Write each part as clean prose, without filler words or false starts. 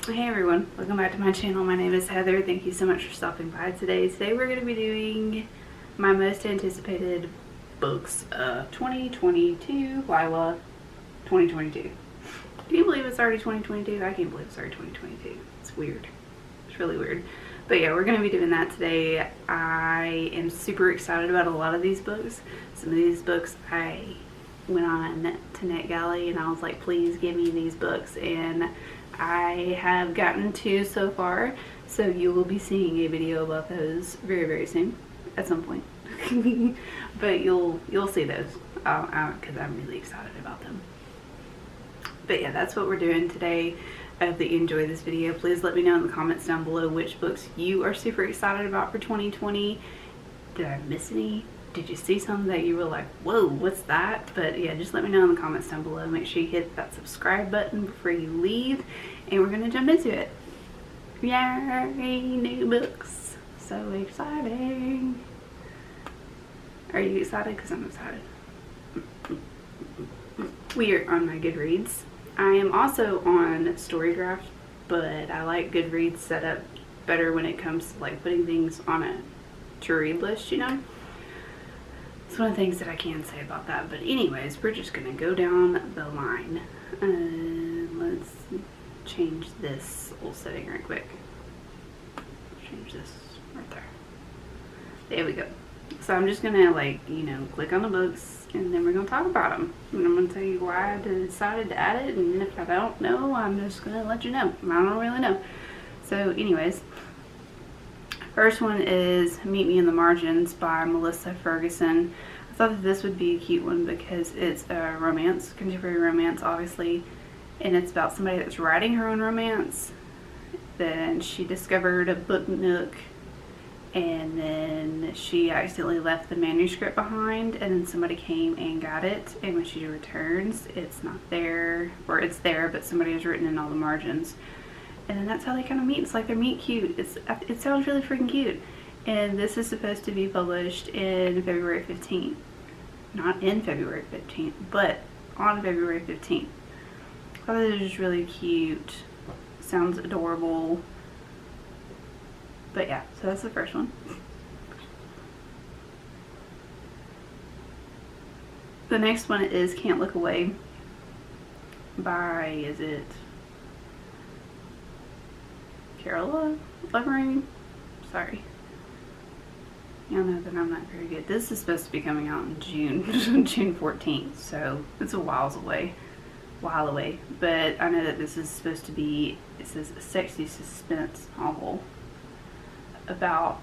Hey everyone, welcome back to my channel. My name is Heather. Thank you so much for stopping by today. Today we're going to be doing my most anticipated books of 2022, Lila 2022. Can you believe it's already 2022? I can't believe it's already 2022. It's weird. It's really weird. But yeah, we're going to be doing that today. I am super excited about a lot of these books. Some of these books I went on to NetGalley and I was like, please give me these books, and I have gotten 2 so far, so you will be seeing a video about those very soon at some point. But you'll see those because I'm really excited about them. But yeah, that's what we're doing today. I hope that you enjoy this video. Please let me know in the comments down below which books you are super excited about for 2020. Did I miss any? Did you see something that you were like, whoa, what's that? But yeah, just let me know in the comments down below. Make sure you hit that subscribe button before you leave, and we're gonna jump into it. Yay, new books. So exciting. Are you excited? Because I'm excited. We are on my Goodreads. I am also on StoryDraft, but I like Goodreads set up better when it comes to like putting things on a to-read list, you know? It's one of the things that I can say about that. But anyways, we're just gonna go down the line. Let's change this little setting right quick. Change this right there. There we go. So I'm just gonna click on the books, and then we're gonna talk about them. And I'm gonna tell you why I decided to add it, and if I don't know, I'm just gonna let you know. I don't really know. So anyways, first one is Meet Me in the Margins by Melissa Ferguson. I thought that this would be a cute one because it's a romance, contemporary romance obviously, and it's about somebody that's writing her own romance. Then she discovered a book nook, and then she accidentally left the manuscript behind, and then somebody came and got it, and when she returns, it's not there, or it's there, but somebody has written in all the margins. And then that's how they kind of meet. It's like they're meet cute. It sounds really freaking cute. And this is supposed to be published in February 15th. Not in February 15th, but on February 15th. I thought it was just really cute. Sounds adorable. But yeah, so that's the first one. The next one is Can't Look Away by, is it Carola Levering? Sorry. Y'all know that I'm not very good. This is supposed to be coming out in June, June 14th, so it's a while away. But I know that this is supposed to be, it says a sexy suspense novel about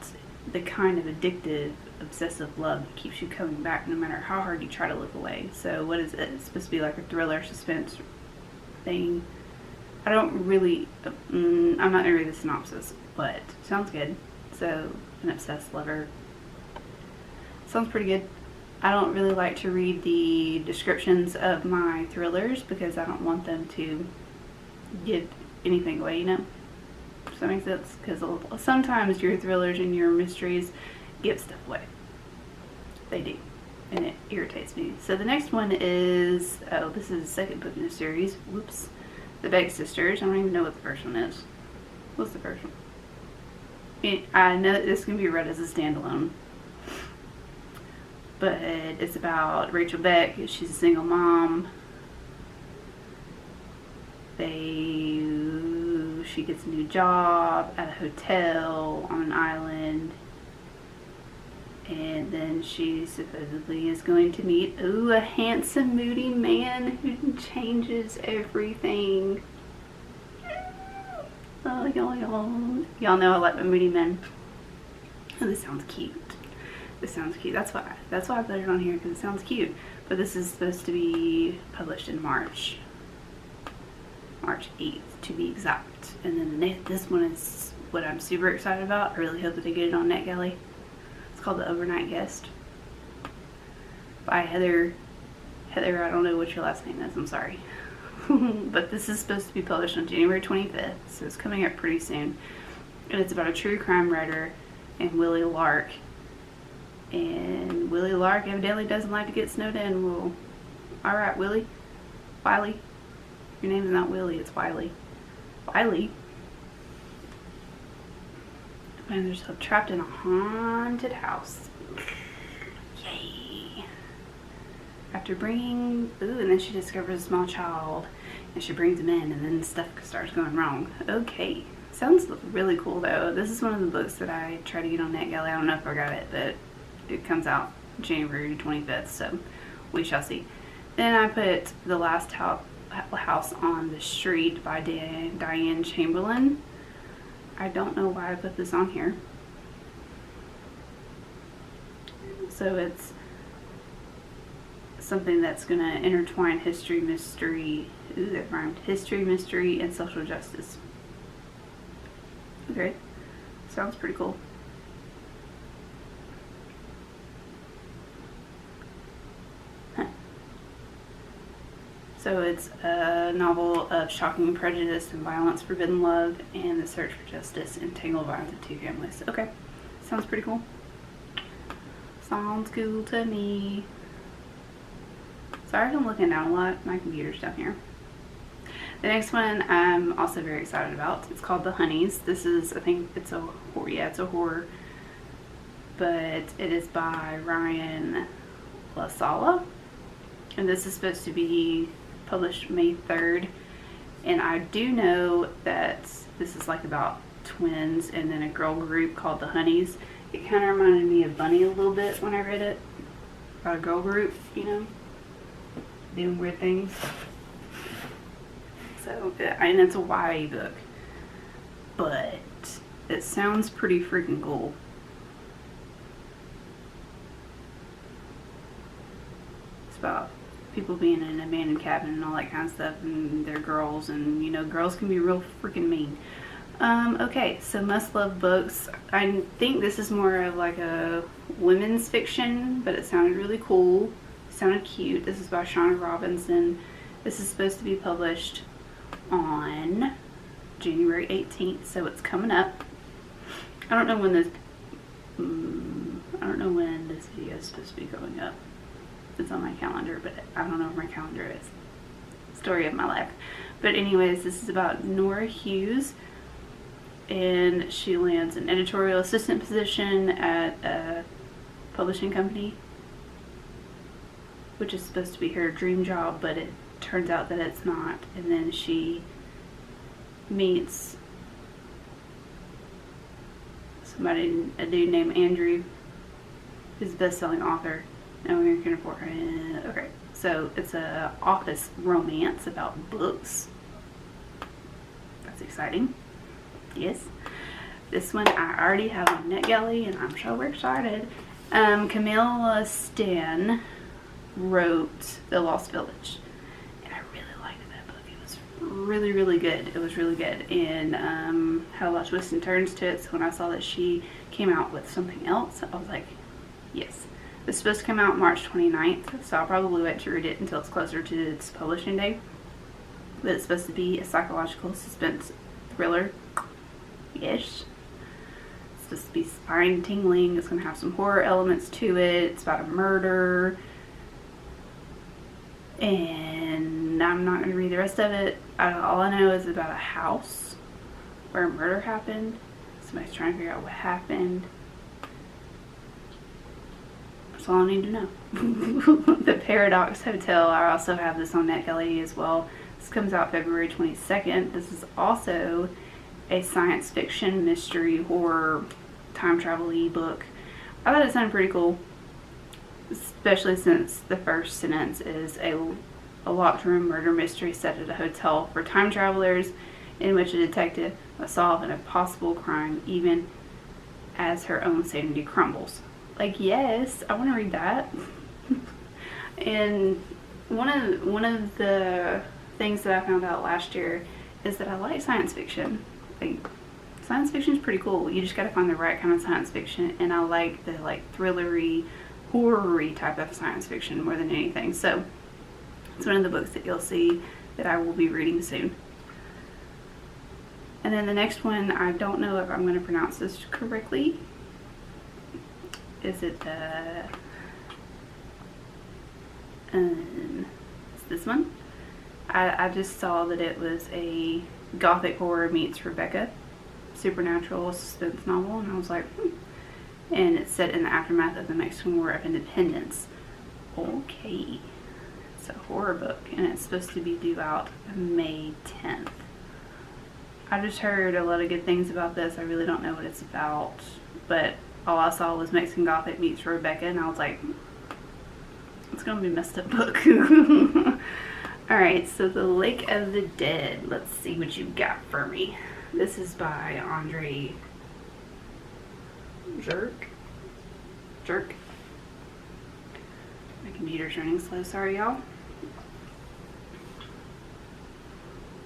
the kind of addictive, obsessive love that keeps you coming back no matter how hard you try to look away. So what is it? It's supposed to be like a thriller suspense thing. I don't really, I'm not going to read the synopsis, but it sounds good. So, an obsessed lover. Sounds pretty good. I don't really like to read the descriptions of my thrillers because I don't want them to give anything away, you know? Does that make sense? Because sometimes your thrillers and your mysteries give stuff away. They do. And it irritates me. So the next one is, oh, this is the second book in the series. Whoops. The Beck Sisters. I don't even know what the first one is. What's the first one? I know that this can be read as a standalone. But it's about Rachel Beck. She's a single mom. She gets a new job at a hotel on an island. And then she supposedly is going to meet, a handsome, moody man who changes everything. Oh, y'all know I like my moody men. Oh, this sounds cute. This sounds cute. That's why I put it on here, because it sounds cute. But this is supposed to be published in March 8th to be exact. And then this one is what I'm super excited about. I really hope that they get it on NetGalley. It's called The Overnight Guest by Heather. I don't know what your last name is. I'm sorry. But this is supposed to be published on January 25th, so it's coming up pretty soon. And it's about a true crime writer and Willie Lark. And Willie Lark evidently doesn't like to get snowed in. Well, alright, Willie. Your name is not Willie, it's Wiley. Wiley? Finds herself trapped in a haunted house. Yay. After bringing, and then she discovers a small child and she brings him in and then stuff starts going wrong. Okay. Sounds really cool though. This is one of the books that I try to get on NetGalley. I don't know if I got it, but it comes out January 25th, so we shall see. Then I put The Last House on the Street by Diane Chamberlain. I don't know why I put this on here. So it's something that's going to intertwine history, mystery, that rhymed, history, mystery, and social justice. Okay, sounds pretty cool. So it's a novel of shocking prejudice and violence, forbidden love, and the search for justice in tangled violence of two families. Okay, sounds pretty cool. Sounds cool to me. Sorry if I'm looking down a lot. My computer's down here. The next one I'm also very excited about. It's called The Honeys. This is, I think it's a horror. Yeah, it's a horror. But it is by Ryan LaSala. And this is supposed to be published May 3rd. And I do know that this is like about twins and then a girl group called The Honeys. It kind of reminded me of Bunny a little bit when I read it. About a girl group, you know, doing weird things. So, and it's a YA book. But it sounds pretty freaking cool. It's about people being in an abandoned cabin and all that kind of stuff, and they're girls, and you know, girls can be real freaking mean. Okay, so must love books. I think this is more of like a women's fiction, but it sounded really cool. It sounded cute. This is by Shauna Robinson. This is supposed to be published on January 18th, so it's coming up. I don't know when this video is supposed to be going up. It's on my calendar, but I don't know where my calendar is. Story of my life. But anyways, this is about Nora Hughes, and she lands an editorial assistant position at a publishing company, which is supposed to be her dream job, but it turns out that it's not. And then she meets somebody, a dude named Andrew, who's a best-selling author. No one can afford it. Okay, so it's a office romance about books. That's exciting. Yes. This one I already have on NetGalley, and I'm so excited. Camilla Stan wrote The Lost Village, and I really liked that book. It was really, really good. It was really good, and had a lot of twists and turns to it. So when I saw that she came out with something else, I was like, yes. It's supposed to come out March 29th, so I'll probably wait to read it until it's closer to its publishing date. But it's supposed to be a psychological suspense thriller. Yes. It's supposed to be spine-tingling. It's going to have some horror elements to it. It's about a murder. And I'm not going to read the rest of it. All I know is about a house where a murder happened. Somebody's trying to figure out what happened. That's all I need to know. The Paradox Hotel. I also have this on NetGalley as well. This comes out February 22nd. This is also a science fiction, mystery, horror, time travel-y book. I thought it sounded pretty cool, especially since the first sentence is a locked room murder mystery set at a hotel for time travelers, in which a detective must solve an impossible crime even as her own sanity crumbles. Like, yes, I want to read that. And one of the things that I found out last year is that I like science fiction. Like, science fiction is pretty cool. You just got to find the right kind of science fiction, and I like the thrillery, horror-y type of science fiction more than anything. So it's one of the books that you'll see that I will be reading soon. And then the next one, I don't know if I'm going to pronounce this correctly. Is it it's this one? I just saw that it was a gothic horror meets Rebecca. supernatural suspense novel, and I was like, And it's set in the aftermath of the Mexican War of Independence. Okay. It's a horror book, and it's supposed to be due out May 10th. I just heard a lot of good things about this. I really don't know what it's about, but all I saw was Mexican Gothic meets Rebecca, and I was like, it's gonna be a messed up book. Alright, so The Lake of the Dead. Let's see what you got for me. This is by Andre Jerk. My computer's running slow, sorry y'all.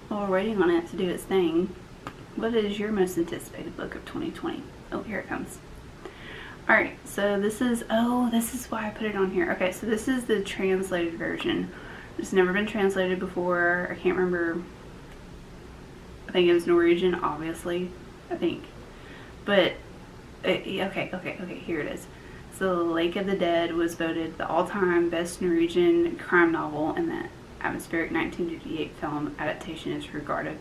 While we're waiting on it to do its thing, what is your most anticipated book of 2020? Oh, here it comes. Alright, so this is why I put it on here. Okay, so this is the translated version. It's never been translated before. I can't remember. I think it was Norwegian, obviously. I think. But, okay, here it is. So, The Lake of the Dead was voted the all-time best Norwegian crime novel, and the atmospheric 1958 film adaptation is regarded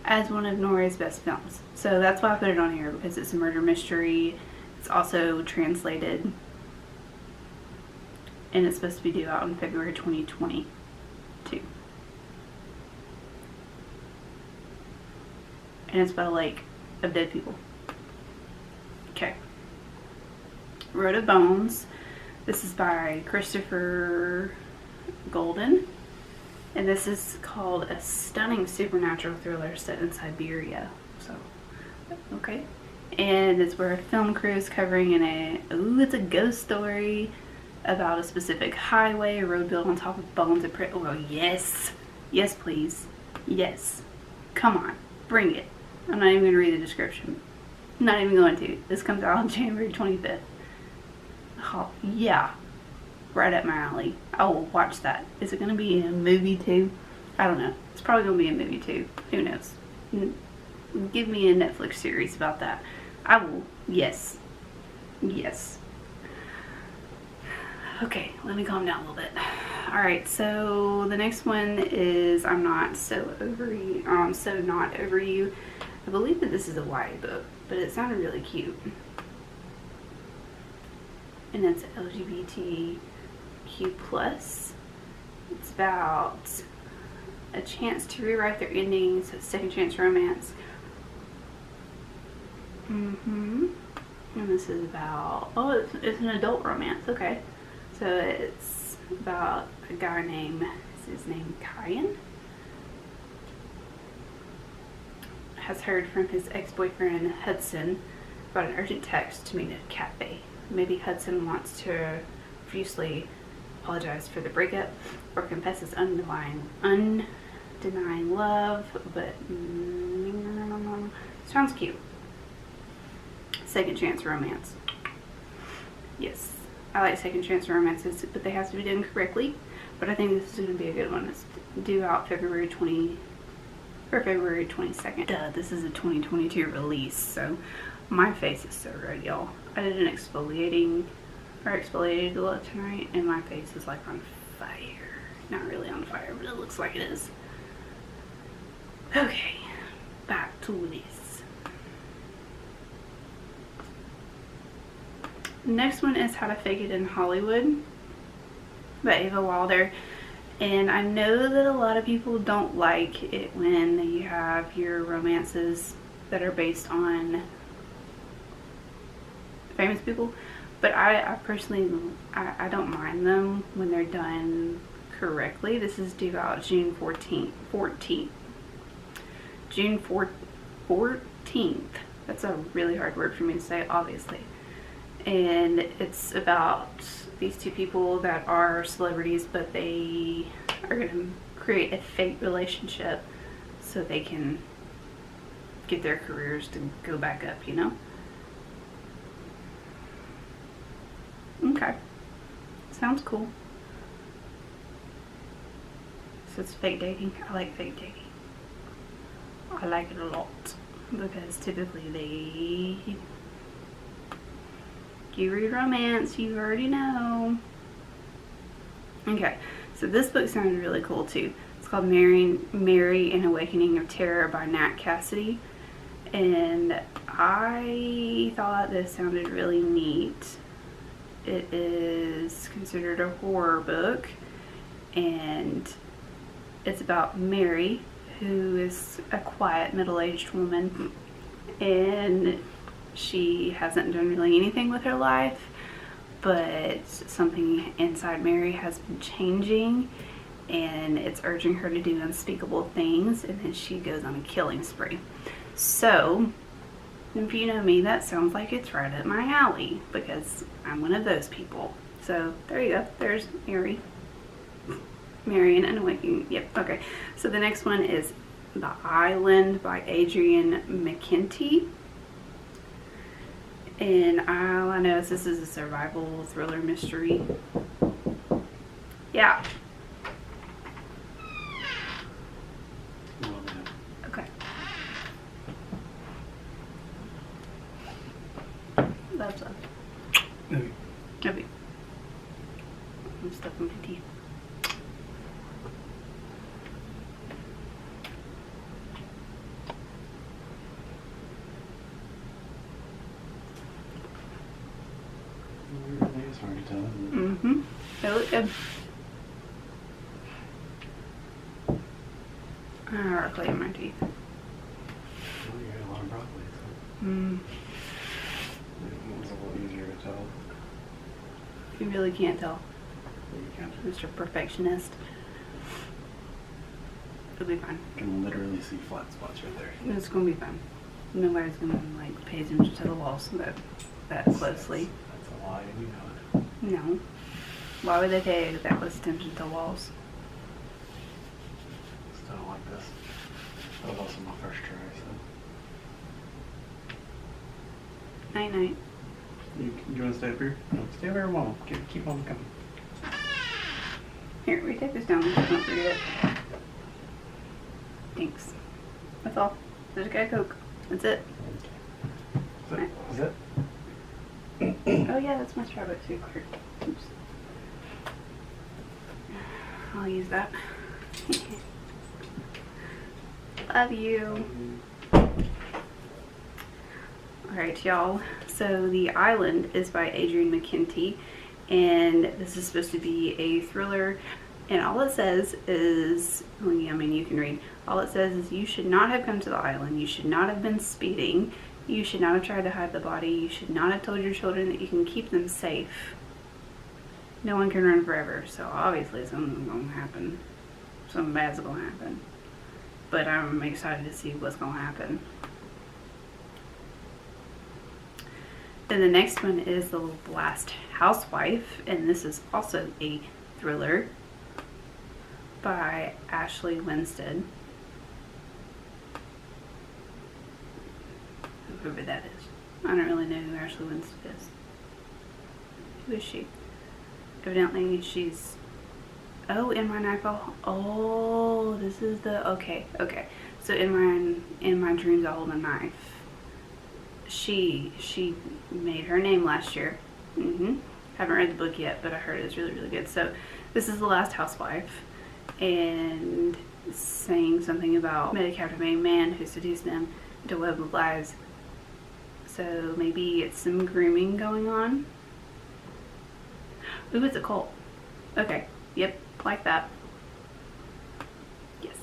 as one of Norway's best films. So that's why I put it on here, because it's a murder mystery. It's also translated, and it's supposed to be due out in February 2022. And it's about a lake of dead people. Okay. Road of Bones. This is by Christopher Golden. And this is called a stunning supernatural thriller set in Siberia. So, okay. And it's where a film crew is covering it's a ghost story about a specific highway, a road built on top of bones and oh, yes. Yes, please. Yes. Come on. Bring it. I'm not even going to read the description. I'm not even going to. This comes out on January 25th. Oh, yeah. Right up my alley. I will watch that. Is it going to be a movie too? I don't know. It's probably going to be a movie too. Who knows? Give me a Netflix series about that. I will. Yes. Yes. Okay, let me calm down a little bit. Alright, so the next one is I'm Not So Over You. So Not Over You. I believe that this is a YA book, but it sounded really cute. And it's LGBTQ+. It's about a chance to rewrite their endings, a second chance romance. And this is about, it's an adult romance, okay. So it's about a guy named, is his name Kyan? Has heard from his ex-boyfriend Hudson about an urgent text to meet at a cafe. Maybe Hudson wants to profusely apologize for the breakup or confess his undenying love, but sounds cute. Second chance romance. Yes, I like second chance romances, but they have to be done correctly. But I think this is going to be a good one. It's due out February 22nd. Duh, this is a 2022 release, so my face is so red, y'all. I did an exfoliated a lot tonight, and my face is like on fire. Not really on fire, but it looks like it is. Okay, back to this. Next one is How to Fake It in Hollywood by Ava Wilder. And I know that a lot of people don't like it when you have your romances that are based on famous people, but I personally, I don't mind them when they're done correctly. This is due out June 14th. June 14th. That's a really hard word for me to say, obviously. And it's about these two people that are celebrities, but they are going to create a fake relationship so they can get their careers to go back up, you know? Okay. Sounds cool. So it's fake dating. I like fake dating. I like it a lot because typically you read romance, you already know. Okay, so this book sounded really cool too. It's called Mary, an Awakening of Terror by Nat Cassidy. and I thought this sounded really neat. It is considered a horror book, and it's about Mary, who is a quiet middle-aged woman, and she hasn't done really anything with her life, but something inside Mary has been changing, and it's urging her to do unspeakable things, and then she goes on a killing spree. So, if you know me, that sounds like it's right up my alley, because I'm one of those people. So, there you go. There's Mary. Marion and Awakening. Yep, okay. So the next one is The Island by Adrian Mckinty. And all I know is this is a survival thriller mystery. Yeah. Okay. That's up. Maybe. Maybe. I'm stuck in my teeth. Mm-hmm. They look good. I have clay in my teeth. Well, you had a lot of broccoli, so it was a little easier to tell. You really can't tell. But you can. Mr. Perfectionist. It'll be fine. You can literally see flat spots right there. It's gonna be fine. Nobody's gonna like pay attention to the walls that closely. That's a lie, and you know it. No. Why would they pay that close attention to walls? Just don't like this. That was also my first try, so. Night night. You want to stay up here? No, stay over here, Mom. Keep on coming. Here, we take this down. Don't forget it. Thanks. That's all. There's a guy Coke. That's it. Is it? Oh yeah, that's my Starbucks food card. Oops. I'll use that. Love you. Alright, y'all. So, The Island is by Adrian Mckinty, and this is supposed to be a thriller. And all it says is, well, I mean, you can read. All it says is, you should not have come to the island. You should not have been speeding. You should not have tried to hide the body. You should not have told your children that you can keep them safe. No one can run forever, so obviously something's going to happen. Something bad's going to happen. But I'm excited to see what's going to happen. Then the next one is The Last Housewife, and this is also a thriller by Ashley Winstead. Whoever that is. I don't really know who Ashley Winstead is. Who is she? Evidently she's... Oh, In My Knife. Oh, this is the... Okay. So in my dreams I hold a knife. She made her name last year. Haven't read the book yet, but I heard it's really, really good. So this is The Last Housewife, and saying something about met a captivating man who seduced them into a web of lies. So maybe it's some grooming going on. Ooh, it's a cult. Okay. Yep. Like that. Yes.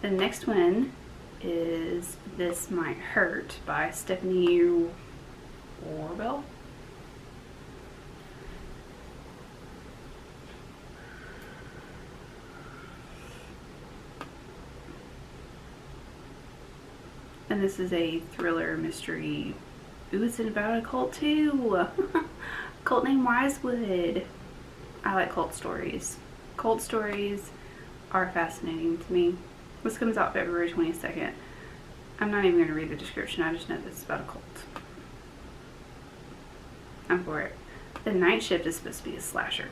The next one is This Might Hurt by Stephanie Warbel. And this is a thriller mystery. Ooh, it's about a cult too. Cult named Wisewood. I like cult stories. Cult stories are fascinating to me. This comes out February 22nd. I'm not even going to read the description. I just know this is about a cult. I'm for it. The Night Shift is supposed to be a slasher.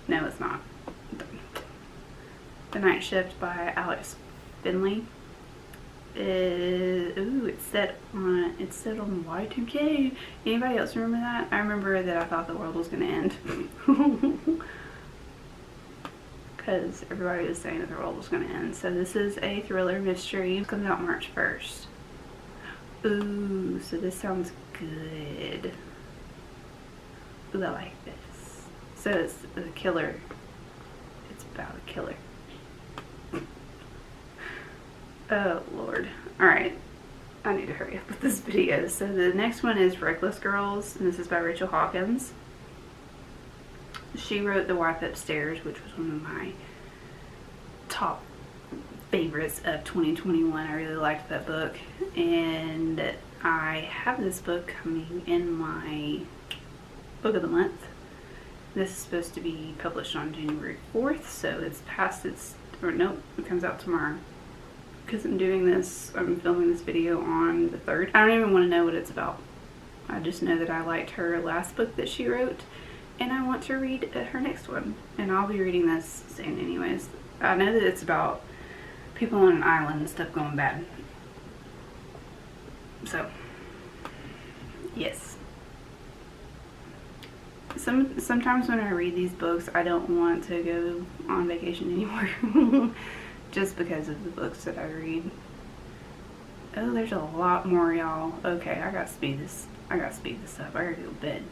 No, it's not. The Night Shift by Alex Finley. It's set on Y2K. Anybody else remember that? I remember that I thought the world was going to end. because everybody was saying that the world was going to end. So this is a thriller mystery. It comes out March 1st. Ooh, so this sounds good. Ooh, I like this. So it's a killer. It's about a killer. Oh, Lord. Alright. I need to hurry up with this video. So the next one is Reckless Girls, and this is by Rachel Hawkins. She wrote The Wife Upstairs, which was one of my top favorites of 2021. I really liked that book, and I have this book coming in my book of the month. This is supposed to be published on January 4th, so it's past its, or nope, it comes out tomorrow. Because I'm filming this video on the 3rd. I don't even want to know what it's about. I just know that I liked her last book that she wrote, and I want to read her next one. And I'll be reading this soon anyways. I know that it's about people on an island and stuff going bad. So, yes. Sometimes when I read these books, I don't want to go on vacation anymore. Just because of the books that I read. Oh, there's a lot more, y'all. Okay, I gotta speed this up. I gotta go to bed.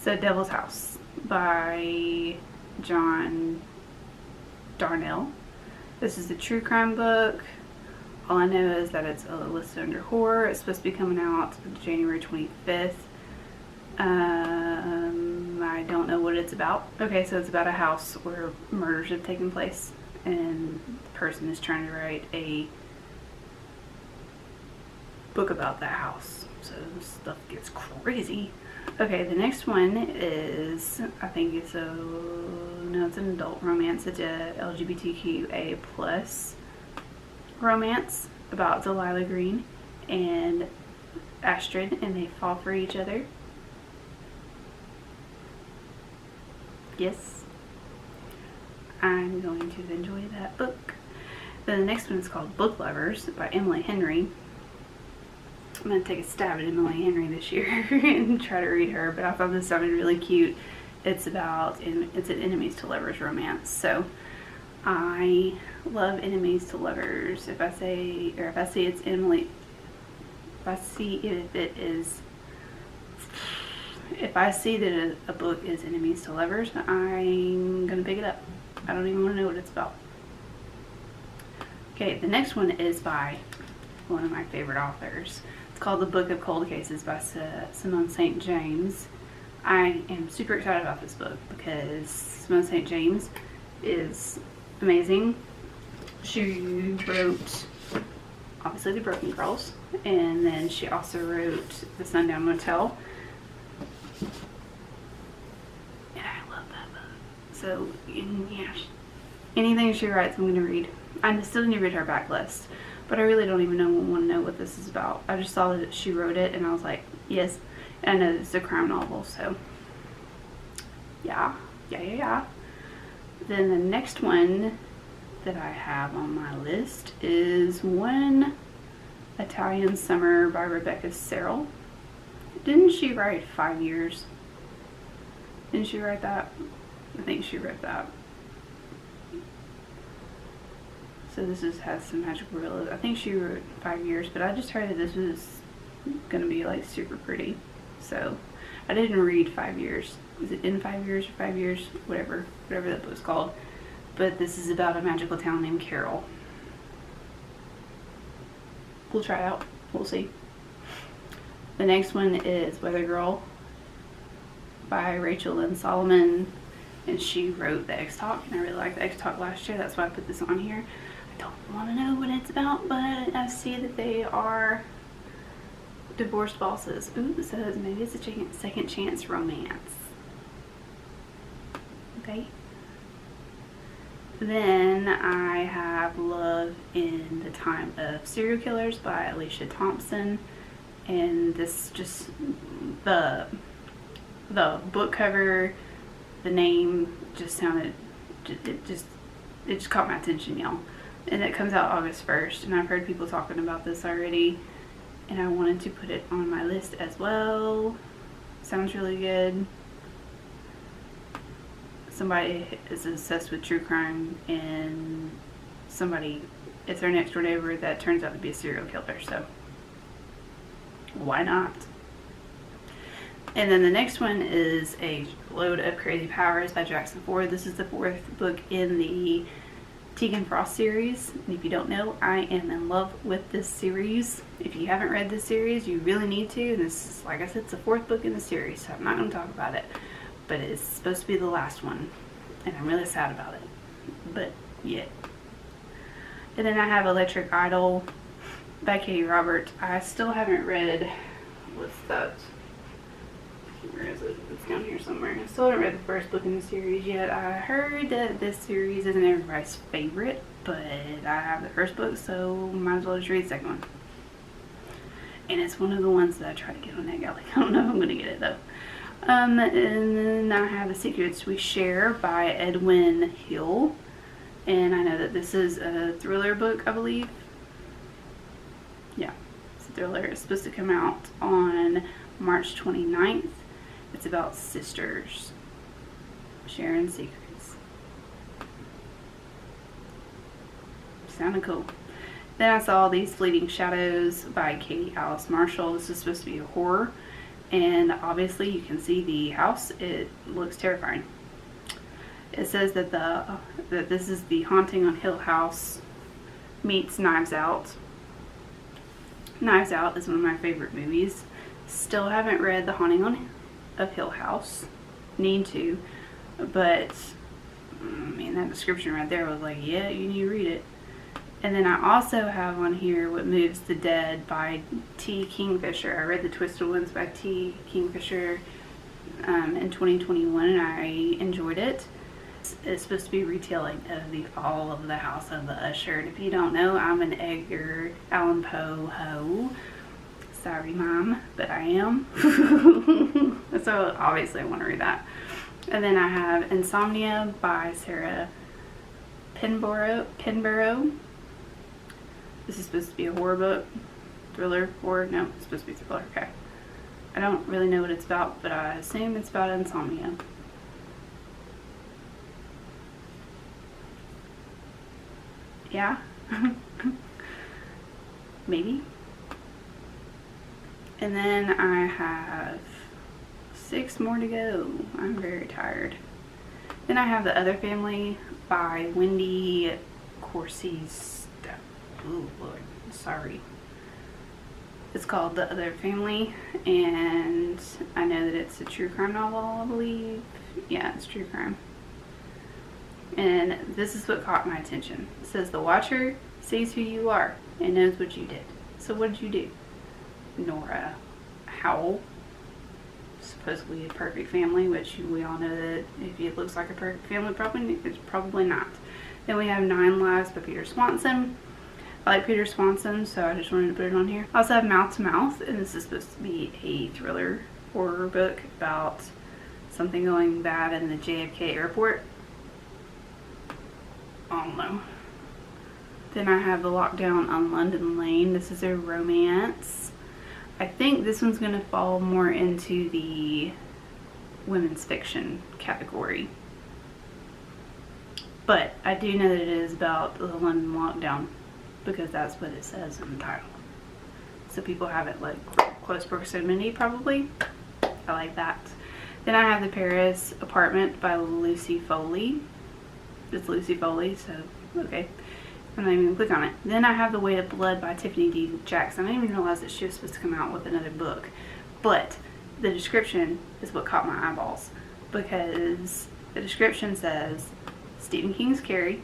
So, Devil's House by John Darnell. This is a true crime book. All I know is that it's listed under horror. It's supposed to be coming out January 25th. I don't know what it's about. Okay, so it's about a house where murders have taken place, and the person is trying to write a book about that house. So stuff gets crazy. Okay, the next one is, I think it's it's an adult romance. It's a LGBTQA plus romance about Delilah Green and Astrid, and they fall for each other. Yes, I'm going to enjoy that book. Then the next one is called Book Lovers by Emily Henry. I'm going to take a stab at Emily Henry this year and try to read her, but I thought this sounded really cute. It's an enemies to lovers romance. So I love enemies to lovers. If I see it's Emily, if I see that a book is enemies to lovers, I'm gonna pick it up. I don't even want to know what it's about. Okay, the next one is by one of my favorite authors. It's called The Book of Cold Cases by Simone St. James. I am super excited about this book because Simone St. James is amazing. She wrote, obviously, The Broken Girls, and then she also wrote The Sundown Motel. And I love that book. So, yeah, anything she writes, I'm going to read. I still need to read her backlist, but I really don't even want to know what this is about. I just saw that she wrote it, and I was like, yes. And I know it's a crime novel, so yeah. Then the next one that I have on my list is One Italian Summer by Rebecca Cyril. Didn't she write 5 Years? Didn't she write that? I think she wrote that. So this has some magical realism. I think she wrote 5 Years, but I just heard that this was gonna be like super pretty. So I didn't read 5 Years. Is it In 5 Years or 5 Years? Whatever that book's called. But this is about a magical town named Carol. We'll try it out. We'll see. The next one is Weather Girl by Rachel Lynn Solomon, and she wrote The X-Talk, and I really liked The X-Talk last year. That's why I put this on here. I don't want to know what it's about, but I see that they are divorced bosses. Ooh, it says maybe it's a second chance romance. Okay. Then I have Love in the Time of Serial Killers by Alicia Thompson, and this just the book cover, the name just sounded, it just caught my attention, y'all. And it comes out August 1st, and I've heard people talking about this already, and I wanted to put it on my list as well. Sounds really good. somebody is obsessed with true crime and somebody, it's their next door neighbor that turns out to be a serial killer, so why not? And then the next one is A Load of Crazy Powers by Jackson Ford. This is the 4th book in the Tegan Frost series. And if you don't know, I am in love with this series. If you haven't read this series, you really need to. And this is, like I said, it's the 4th book in the series, so I'm not going to talk about it. But it's supposed to be the last one. And I'm really sad about it. But, yeah. And then I have Electric Idol by Katie Roberts. I still haven't read, what's that? Where is it? It's down here somewhere. I still haven't read the first book in the series yet. I heard that this series isn't everybody's favorite, but I have the first book, so might as well just read the second one. And it's one of the ones that I try to get on that galley. I don't know if I'm going to get it though. And then I have The Secrets We Share by Edwin Hill. And I know that this is a thriller book, I believe. Yeah, it's a thriller. It's supposed to come out on March 29th. It's about sisters sharing secrets. Sounded cool. Then I saw These Fleeting Shadows by Katie Alice Marshall. This is supposed to be a horror. And obviously you can see the house. It looks terrifying. It says that that this is the Haunting on Hill House meets Knives Out. Knives Out is one of my favorite movies. Still haven't read The Haunting of Hill House. Need to. But, I mean, that description right there was like, yeah, you need to read it. And then I also have on here What Moves the Dead by T. Kingfisher. I read The Twisted Ones by T. Kingfisher in 2021 and I enjoyed it. It's supposed to be a retelling of the fall of the House of the Usher. And if you don't know, I'm an Edgar Allan Poe ho. Sorry, Mom, but I am. So obviously I want to read that. And then I have Insomnia by Sarah Pinborough. This is supposed to be a horror book. Thriller, horror? No, it's supposed to be thriller. Okay. I don't really know what it's about, but I assume it's about insomnia. Yeah. Maybe. And then I have 6 more to go. I'm very tired. Then I have The Other Family by Wendy Corsi's. Oh Lord, sorry. It's called The Other Family, and I know that it's a true crime novel, I believe. Yeah, it's true crime. And this is what caught my attention. It says, the watcher sees who you are and knows what you did. So what did you do? Nora Howell, supposedly a perfect family, which we all know that if it looks like a perfect family, it's probably not. Then we have 9 Lives by Peter Swanson. I like Peter Swanson, so I just wanted to put it on here. I also have Mouth to Mouth, and this is supposed to be a thriller horror book about something going bad in the JFK airport. I don't know. Then I have The Lockdown on London Lane. This is a romance. I think this one's going to fall more into the women's fiction category. But I do know that it is about the London lockdown, because that's what it says in the title. So people have it like close proximity probably. I like that. Then I have The Paris Apartment by Lucy Foley. It's Lucy Foley, so okay. I'm not even gonna click on it. Then I have The Weight of Blood by Tiffany D. Jackson. I didn't even realize that she was supposed to come out with another book. But the description is what caught my eyeballs. Because the description says Stephen King's Carrie.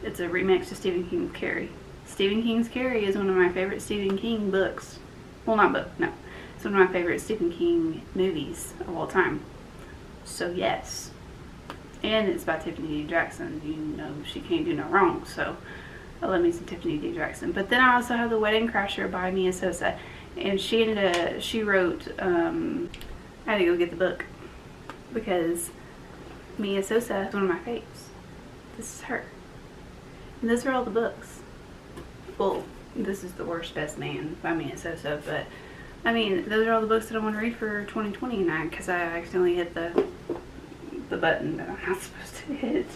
It's a remix to Stephen King's Carrie. Stephen King's Carrie is one of my favorite Stephen King books. Well, not book, no. It's one of my favorite Stephen King movies of all time. So yes. And it's by Tiffany D. Jackson. You know she can't do no wrong, so I love me some Tiffany D. Jackson. But then I also have The Wedding Crasher by Mia Sosa. And she wrote, I had to go get the book. Because Mia Sosa is one of my faves. This is her. And those are all the books. Well, this is The Worst Best Man by Mia Sosa, but I mean, those are all the books that I want to read for 2020, and because I accidentally hit the the button that I'm not supposed to hit.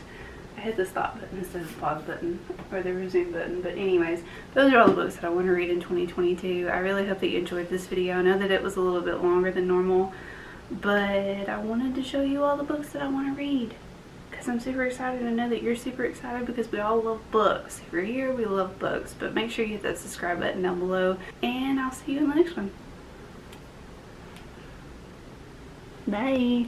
I hit the stop button instead of the pause button or the resume button. But anyways, those are all the books that I want to read in 2022. I really hope that you enjoyed this video. I know that it was a little bit longer than normal, but I wanted to show you all the books that I want to read because I'm super excited. I know that you're super excited because we all love books. If you're here, we love books. But make sure you hit that subscribe button down below, and I'll see you in the next one. Bye.